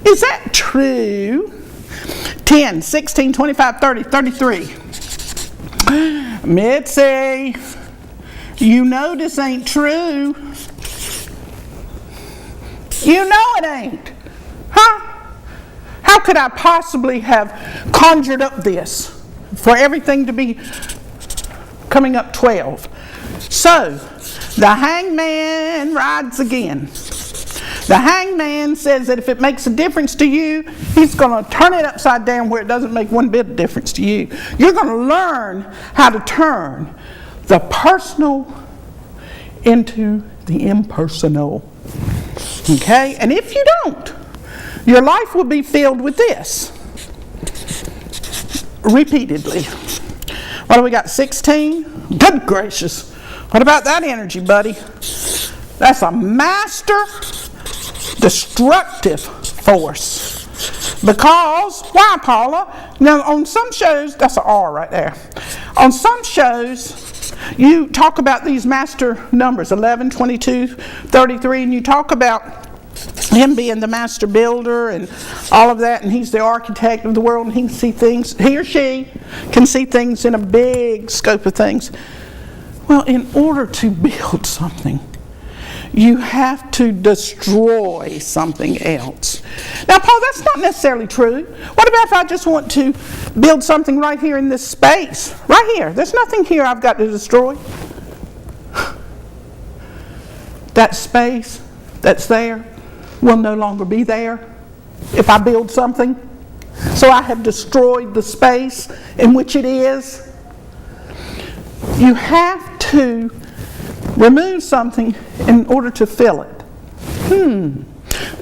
Is that true? 10, 16, 25, 30, 33. Mitzi, you know this ain't true. You know it ain't. Huh? How could I possibly have conjured up this for everything to be coming up 12? So, the hangman rides again. The hangman says that if it makes a difference to you, he's going to turn it upside down where it doesn't make one bit of difference to you. You're going to learn how to turn the personal into the impersonal. Okay? And if you don't, your life will be filled with this. Repeatedly. What do we got? 16? Good gracious. What about that energy, buddy? That's a master destructive force. Because, why, Paula? Now, on some shows, that's an R right there. On some shows, you talk about these master numbers, 11, 22, 33, and you talk about him being the master builder and all of that, and he's the architect of the world, and he can see things, he or she can see things in a big scope of things. Well, in order to build something, you have to destroy something else. Now, Paul, that's not necessarily true. What about if I just want to build something right here in this space? Right here. There's nothing here I've got to destroy. That space that's there will no longer be there if I build something. So I have destroyed the space in which it is. You have to remove something in order to fill it.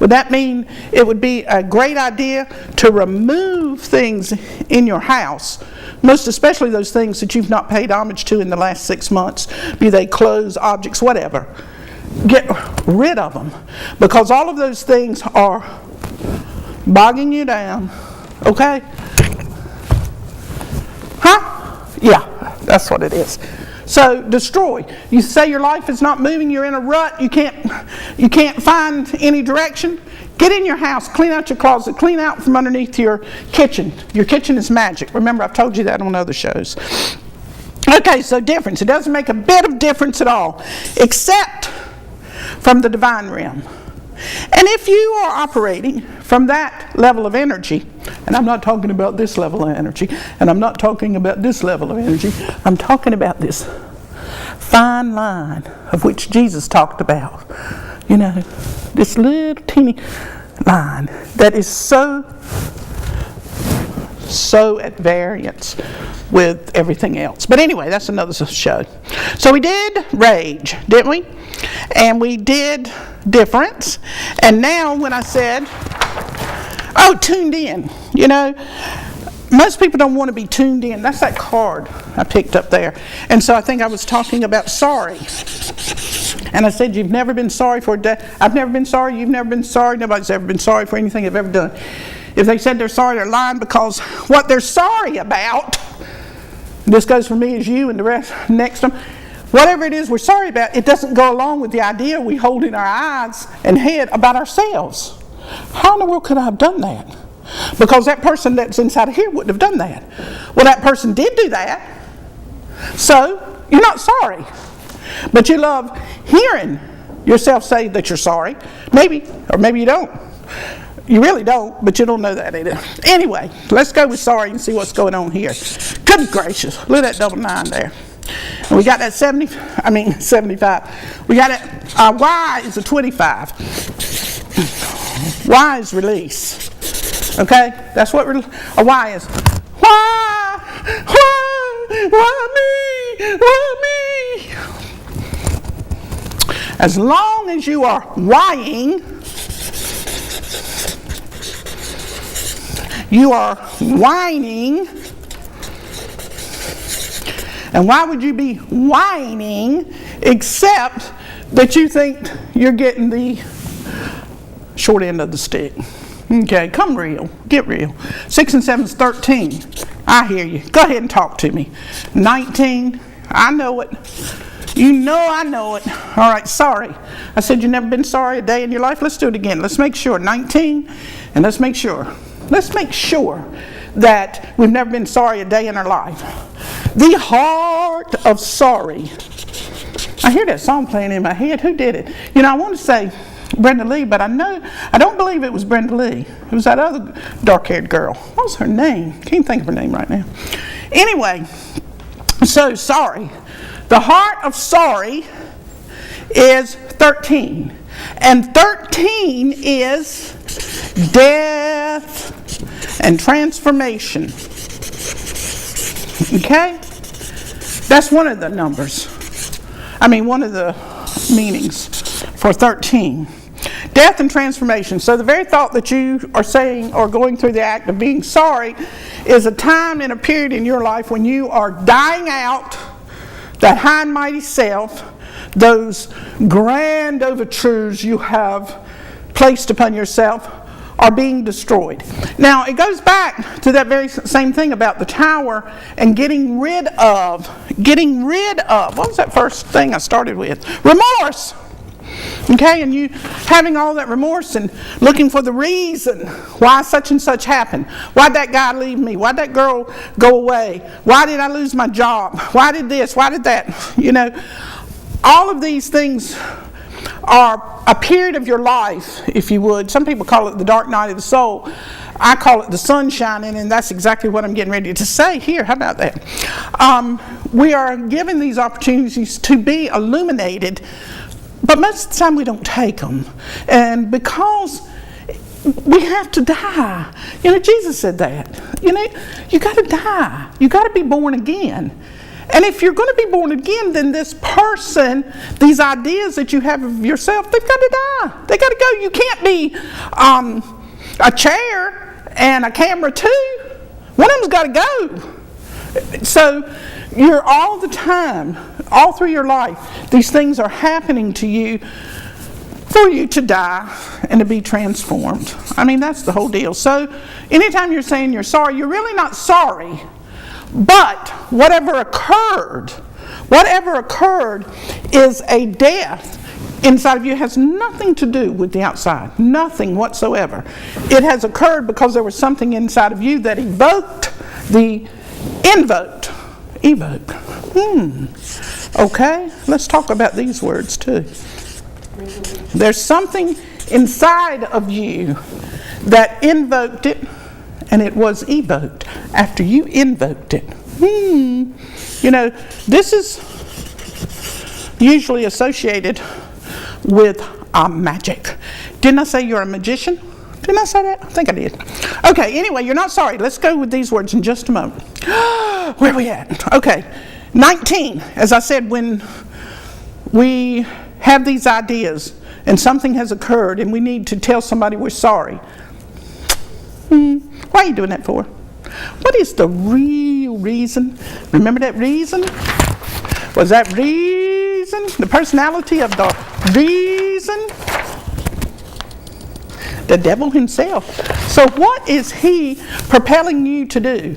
Would that mean it would be a great idea to remove things in your house, most especially those things that you've not paid homage to in the last 6 months, be they clothes, objects, whatever. Get rid of them, because all of those things are bogging you down. Okay? Huh? Yeah, that's what it is. So destroy. You say your life is not moving, you're in a rut, you can't find any direction. Get in your house, clean out your closet, clean out from underneath your kitchen. Your kitchen is magic. Remember, I've told you that on other shows. Okay, so difference. It doesn't make a bit of difference at all, except from the divine realm. And if you are operating from that level of energy, and I'm not talking about this level of energy, and I'm not talking about this level of energy, I'm talking about this fine line of which Jesus talked about. You know, this little teeny line that is so at variance with everything else. But anyway, that's another show. So we did rage, didn't we? And we did difference. And now when I said, tuned in, you know, most people don't want to be tuned in. That's that card I picked up there. And so I think I was talking about sorry. And I said, you've never been sorry for a day. I've never been sorry. You've never been sorry. Nobody's ever been sorry for anything they've ever done. If they said they're sorry, they're lying, because what they're sorry about, this goes for me as you and the rest next to them, whatever it is we're sorry about, it doesn't go along with the idea we hold in our eyes and head about ourselves. How in the world could I have done that? Because that person that's inside of here wouldn't have done that. Well, that person did do that. So, you're not sorry. But you love hearing yourself say that you're sorry. Maybe, or maybe you don't. You really don't, but you don't know that either. Anyway, let's go with sorry and see what's going on here. Good gracious, look at that double 9 there. And we got that 75. We got it, Y is a 25. Y is release. Okay? That's what a Y is. Why me? Why me? As long as you are Ying, you are whining. And why would you be whining except that you think you're getting the short end of the stick? Okay, come real. Get real. 6 and 7 is 13. I hear you. Go ahead and talk to me. 19. I know it. You know I know it. All right, sorry. I said you've never been sorry a day in your life. Let's do it again. Let's make sure. 19, and let's make sure. Let's make sure that we've never been sorry a day in our life. The heart of sorry. I hear that song playing in my head. Who did it? You know, I want to say Brenda Lee, but I don't believe it was Brenda Lee. It was that other dark-haired girl. What was her name? Can't think of her name right now. Anyway, so sorry. The heart of sorry is 13. And 13 is death and transformation. Okay? That's one of the numbers. One of the meanings for 13. Death and transformation. So the very thought that you are saying or going through the act of being sorry is a time and a period in your life when you are dying out that high and mighty self, those grand overtures you have placed upon yourself are being destroyed. Now, it goes back to that very same thing about the tower and getting rid of, what was that first thing I started with? Remorse. Okay, and you having all that remorse and looking for the reason why such and such happened. Why'd that guy leave me? Why'd that girl go away? Why did I lose my job? Why did this? Why did that? You know, all of these things are a period of your life, if you would. Some people call it the dark night of the soul. I call it the sun shining, and that's exactly what I'm getting ready to say here. How about that? We are given these opportunities to be illuminated, but most of the time we don't take them. And because we have to die. You know, Jesus said that. You know, you got to die. You got to be born again. And if you're going to be born again, then this person, these ideas that you have of yourself, they've got to die. They got to go. You can't be a chair and a camera too. One of them's got to go. So you're all the time, all through your life, these things are happening to you for you to die and to be transformed. I mean, that's the whole deal. So anytime you're saying you're sorry, you're really not sorry. But whatever occurred is a death inside of you. It has nothing to do with the outside, nothing whatsoever. It has occurred because there was something inside of you that evoked. Okay, let's talk about these words too. There's something inside of you that invoked it, and it was evoked after you invoked it. You know, this is usually associated with magic. Didn't I say you're a magician? Didn't I say that? I think I did. Okay, anyway, you're not sorry. Let's go with these words in just a moment. Where are we at? Okay, 19. As I said, when we have these ideas and something has occurred and we need to tell somebody we're sorry. Why are you doing that for? What is the real reason? Remember that reason? Was that reason the personality of the reason? The devil himself. So what is he propelling you to do?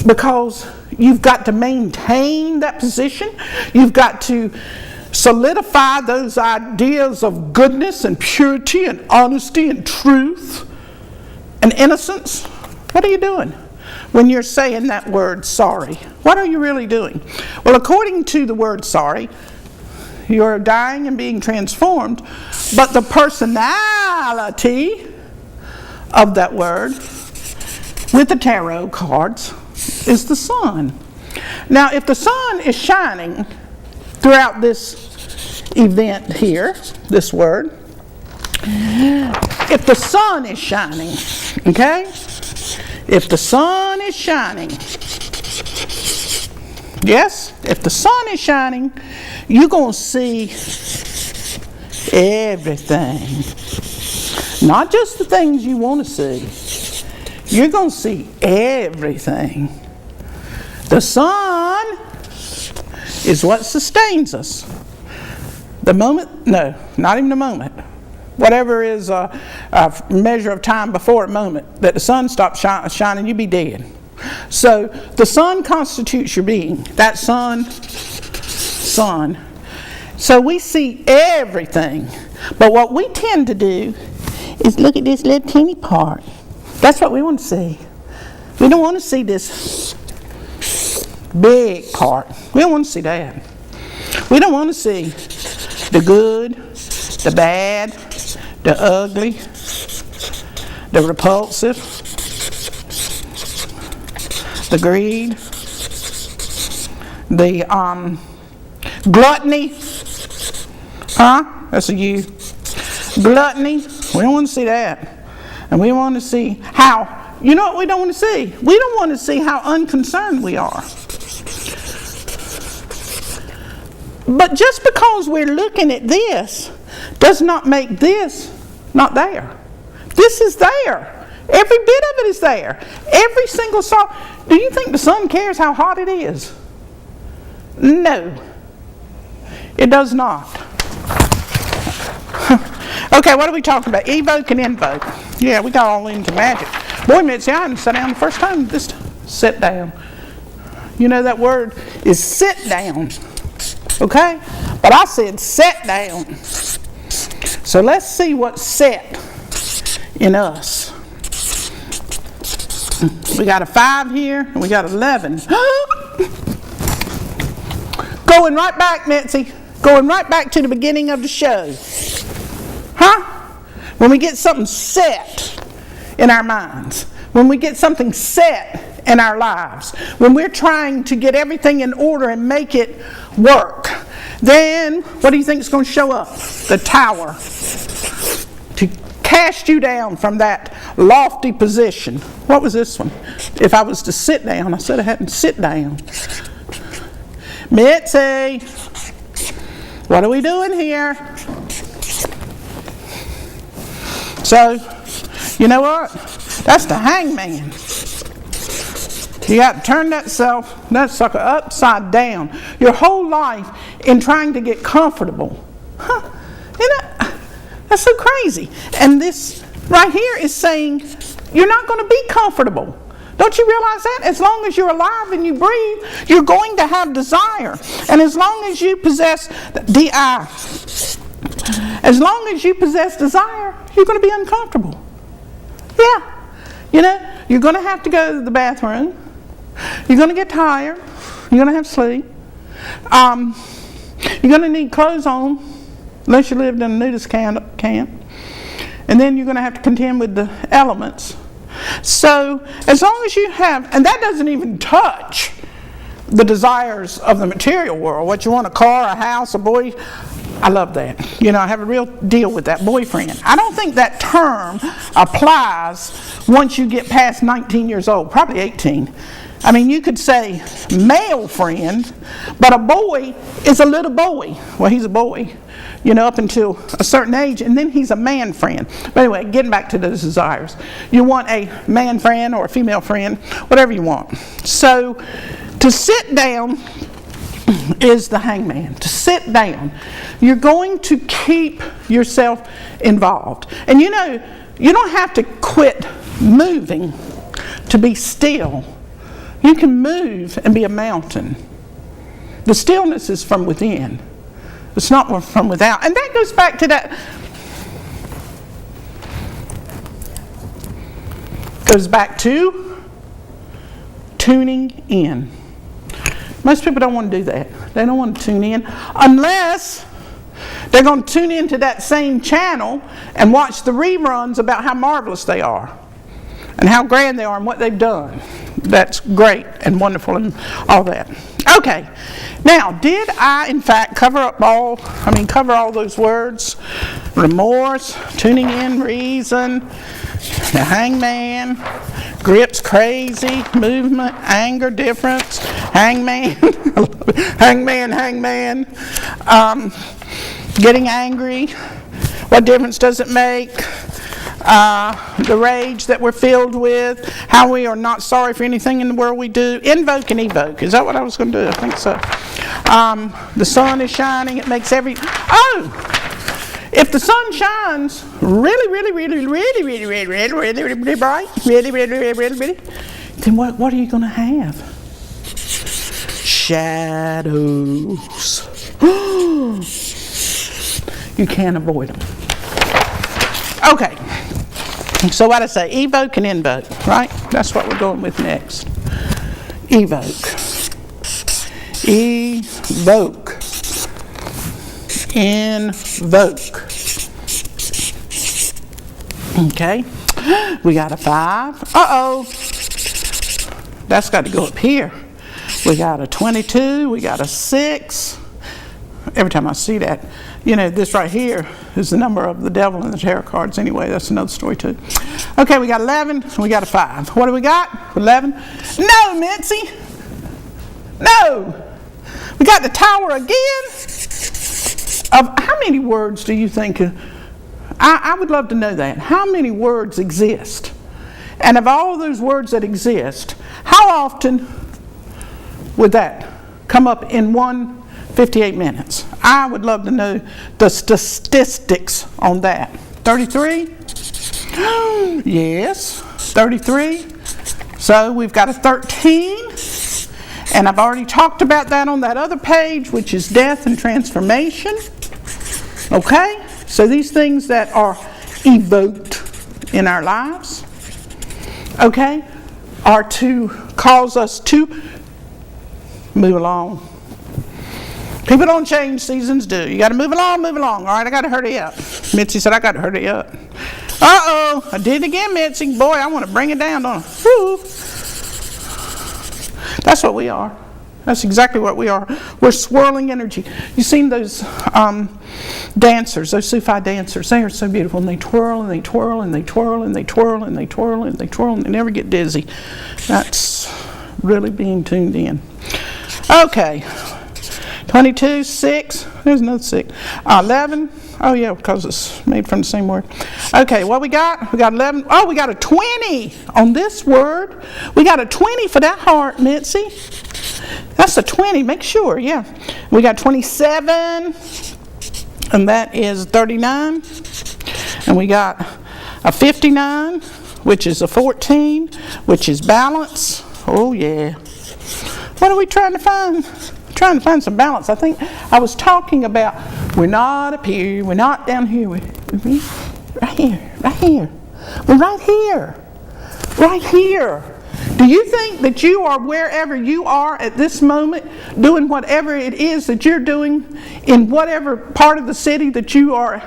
Because you've got to maintain that position. You've got to solidify those ideas of goodness and purity and honesty and truth and innocence. What are you doing when you're saying that word sorry? What are you really doing? Well, according to the word sorry, you're dying and being transformed, but the personality of that word with the tarot cards is the sun. Now, if the sun is shining throughout this event here, this word, if the sun is shining, okay? If the sun is shining, yes, if the sun is shining, you're going to see everything. Not just the things you want to see. You're going to see everything. The sun is what sustains us. The moment, no, not even the moment. Whatever is a measure of time before a moment that the sun stops shining, you'd be dead. So the sun constitutes your being. That sun So we see everything. But what we tend to do is look at this little teeny part. That's what we want to see. We don't want to see this big part. We don't want to see that. We don't want to see the good, the bad, the ugly, the repulsive, the greed, the gluttony. That's a you. Gluttony. We don't want to see that. And we want to see how, you know what we don't want to see? We don't want to see how unconcerned we are. But just because we're looking at this does not make this not there. This is there. Every bit of it is there. Every single song. Do you think the sun cares how hot it is? No. It does not. Okay, what are we talking about? Evoke and invoke. Yeah, we got all into magic. Boy, Mitzi, I hadn't sat down the first time. Just sit down. You know that word is sit down. Okay? But I said sit down. So let's see what's set in us. We got a 5 here, and we got 11. Going right back, Mitzi. Going right back to the beginning of the show. When we get something set in our minds. When we get something set in our lives. When we're trying to get everything in order and make it work. Then, what do you think is going to show up? The tower. To cast you down from that lofty position. What was this one? If I was to sit down, I said I hadn't sit down. Mitzi, what are we doing here? So, you know what? That's the hangman. You got to turn that sucker upside down. Your whole life in trying to get comfortable. You know, that's so crazy. And this right here is saying you're not going to be comfortable. Don't you realize that? As long as you're alive and you breathe, you're going to have desire. And as long as you possess as long as you possess desire, you're going to be uncomfortable. Yeah. You know, you're going to have to go to the bathroom. You're going to get tired. You're going to have sleep. You're going to need clothes on, unless you lived in a nudist camp. And then you're going to have to contend with the elements. So, as long as you have, and that doesn't even touch the desires of the material world, what you want, a car, a house, a boy. I love that. You know, I have a real deal with that, boyfriend. I don't think that term applies once you get past 19 years old, probably 18. I mean, you could say male friend, but a boy is a little boy. Well, he's a boy, you know, up until a certain age, and then he's a man friend. But anyway, getting back to those desires. You want a man friend or a female friend, whatever you want. So, to sit down is the hangman. To sit down. You're going to keep yourself involved. And you know, you don't have to quit moving to be still. You can move and be a mountain. The stillness is from within. It's not from without. And that goes back to that. Goes back to tuning in. Most people don't want to do that. They don't want to tune in unless they're going to tune into that same channel and watch the reruns about how marvelous they are and how grand they are and what they've done. That's great and wonderful and all that. Okay. Now, did I in fact cover all those words? Remorse, tuning in, reason, the hangman, grips, crazy, movement, anger, difference, hangman, hangman, getting angry, what difference does it make? The rage that we're filled with, how we are not sorry for anything in the world we do. Invoke and evoke. Is that what I was going to do? I think so. The sun is shining. It makes if the sun shines really bright, really, then what are you going to have? Shadows. You can't avoid them. Okay. So what I say, evoke and invoke, right? That's what we're going with next. Evoke. Evoke. Invoke. Okay. We got a 5. Uh-oh. That's got to go up here. We got a 22. We got a 6. Every time I see that, you know, this right here is the number of the devil in the tarot cards anyway. That's another story too. Okay, we got 11. We got a 5. What do we got? 11. No, Mitzi. No. We got the tower again. Of how many words do you think? I would love to know that. How many words exist? And of all those words that exist, how often would that come up in 58 minutes? I would love to know the statistics on that. 33? Yes, 33. So we've got a 13. And I've already talked about that on that other page, which is death and transformation. Okay? So these things that are evoked in our lives, okay, are to cause us to move along. People don't change, seasons do. You got to move along, move along. All right, I got to hurry up. Mitzi said, I got to hurry up. Uh-oh, I did it again, Mitzi. Boy, I want to bring it down, don't I? Woo. That's what we are. That's exactly what we are. We're swirling energy. You've seen those dancers, those Sufi dancers. They are so beautiful, and they twirl, and they twirl, and they twirl, and they twirl, and they twirl, and they twirl, and they never get dizzy. That's really being tuned in. Okay. 22, 6. There's another 6. 11. Oh, yeah, because it's made from the same word. Okay, what we got? We got 11. Oh, we got a 20 on this word. We got a 20 for that heart, Mitzi. That's a 20. Make sure, yeah. We got 27, and that is 39. And we got a 59, which is a 14, which is balance. Oh, yeah. What are we trying to find? Trying to find some balance. I think I was talking about we're not up here, we're not down here, we're right here, right here. We're right here, right here. Do you think that you are wherever you are at this moment, doing whatever it is that you're doing in whatever part of the city that you are